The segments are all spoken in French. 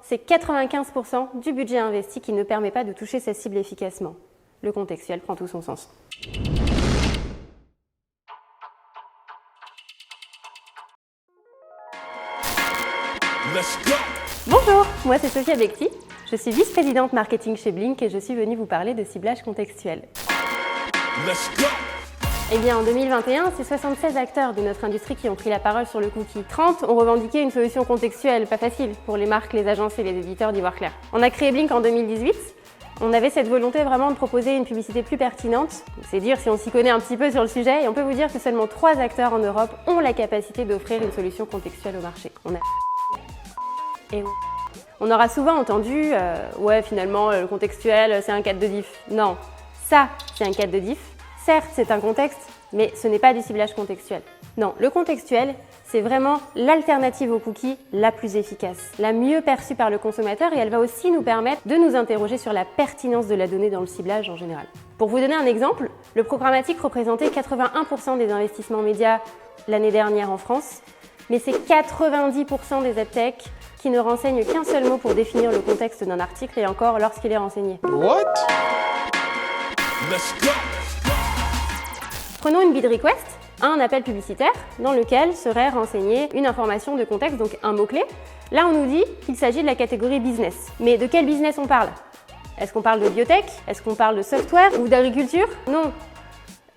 c'est 95% du budget investi qui ne permet pas de toucher sa cible efficacement. Le contextuel prend tout son sens. Bonjour, moi c'est Sophie Abekti, je suis vice-présidente marketing chez Blink et je suis venue vous parler de ciblage contextuel. Eh bien, en 2021, c'est 76 acteurs de notre industrie qui ont pris la parole sur le cookie. 30 ont revendiqué une solution contextuelle, pas facile, pour les marques, les agences et les éditeurs d'y voir clair. On a créé Blink en 2018. On avait cette volonté vraiment de proposer une publicité plus pertinente. C'est dire si on s'y connaît un petit peu sur le sujet. Et on peut vous dire que seulement 3 acteurs en Europe ont la capacité d'offrir une solution contextuelle au marché. On aura souvent entendu ouais, finalement, le contextuel, c'est un cadre de diff. Non, ça, c'est un cadre de diff. Certes, c'est un contexte, mais ce n'est pas du ciblage contextuel. Non, le contextuel, c'est vraiment l'alternative au cookie la plus efficace, la mieux perçue par le consommateur et elle va aussi nous permettre de nous interroger sur la pertinence de la donnée dans le ciblage en général. Pour vous donner un exemple, le programmatique représentait 81% des investissements médias l'année dernière en France, mais c'est 90% des adtech qui ne renseignent qu'un seul mot pour définir le contexte d'un article et encore lorsqu'il est renseigné. What? Let's go. Prenons une bid request, un appel publicitaire dans lequel serait renseignée une information de contexte, donc un mot-clé. Là, on nous dit qu'il s'agit de la catégorie business. Mais de quel business on parle? Est-ce qu'on parle de biotech? Est-ce qu'on parle de software ou d'agriculture? Non.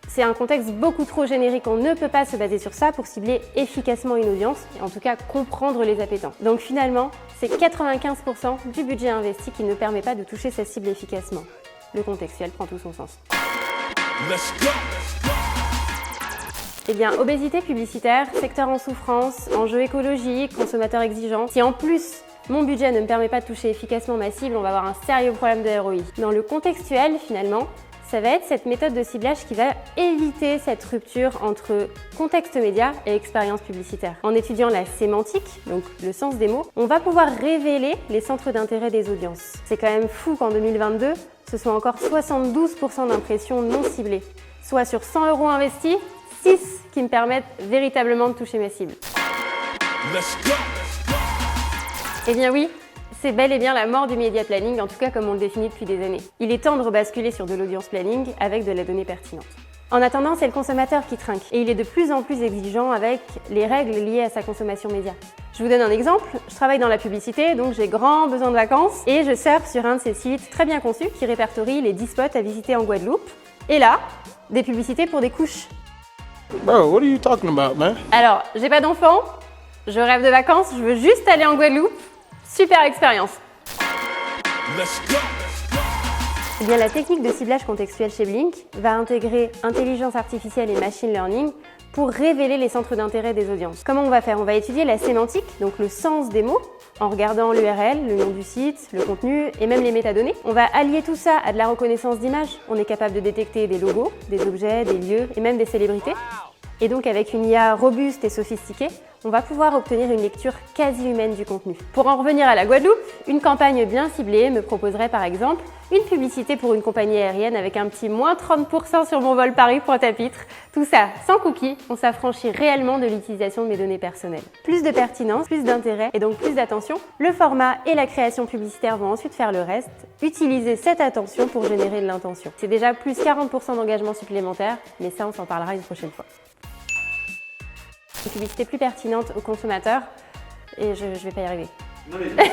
C'est un contexte beaucoup trop générique. On ne peut pas se baser sur ça pour cibler efficacement une audience et en tout cas comprendre les appétents. Donc finalement, c'est 95% du budget investi qui ne permet pas de toucher sa cible efficacement. Le contextuel prend tout son sens. Let's go. Eh bien, obésité publicitaire, secteur en souffrance, enjeux écologiques, consommateurs exigeants. Si en plus, mon budget ne me permet pas de toucher efficacement ma cible, on va avoir un sérieux problème de ROI. Dans le contextuel, finalement, ça va être cette méthode de ciblage qui va éviter cette rupture entre contexte média et expérience publicitaire. En étudiant la sémantique, donc le sens des mots, on va pouvoir révéler les centres d'intérêt des audiences. C'est quand même fou qu'en 2022, ce soit encore 72% d'impressions non ciblées. Soit sur 100 € investis, 6 qui me permettent véritablement de toucher ma cible. Eh bien oui, c'est bel et bien la mort du media planning, en tout cas comme on le définit depuis des années. Il est temps de rebasculer sur de l'audience planning avec de la donnée pertinente. En attendant, c'est le consommateur qui trinque et il est de plus en plus exigeant avec les règles liées à sa consommation média. Je vous donne un exemple, je travaille dans la publicité, donc j'ai grand besoin de vacances et je surfe sur un de ces sites très bien conçus qui répertorie les 10 spots à visiter en Guadeloupe. Et là, des publicités pour des couches. Bro, what are you talking about, man? Alors, j'ai pas d'enfant, je rêve de vacances, je veux juste aller en Guadeloupe. Super expérience. Eh bien, la technique de ciblage contextuel chez Blink va intégrer intelligence artificielle et machine learning pour révéler les centres d'intérêt des audiences. Comment on va faire? On va étudier la sémantique, donc le sens des mots, en regardant l'URL, le nom du site, le contenu et même les métadonnées. On va allier tout ça à de la reconnaissance d'images. On est capable de détecter des logos, des objets, des lieux et même des célébrités. Et donc avec une IA robuste et sophistiquée, on va pouvoir obtenir une lecture quasi humaine du contenu. Pour en revenir à la Guadeloupe, une campagne bien ciblée me proposerait par exemple une publicité pour une compagnie aérienne avec un petit moins 30% sur mon vol Paris-Pointe-à-Pitre. Tout ça sans cookies, on s'affranchit réellement de l'utilisation de mes données personnelles. Plus de pertinence, plus d'intérêt et donc plus d'attention. Le format et la création publicitaire vont ensuite faire le reste. Utiliser cette attention pour générer de l'intention. C'est déjà plus 40% d'engagement supplémentaire, mais ça on s'en parlera une prochaine fois. Une publicité plus pertinente aux consommateurs et je vais pas y arriver. Non mais...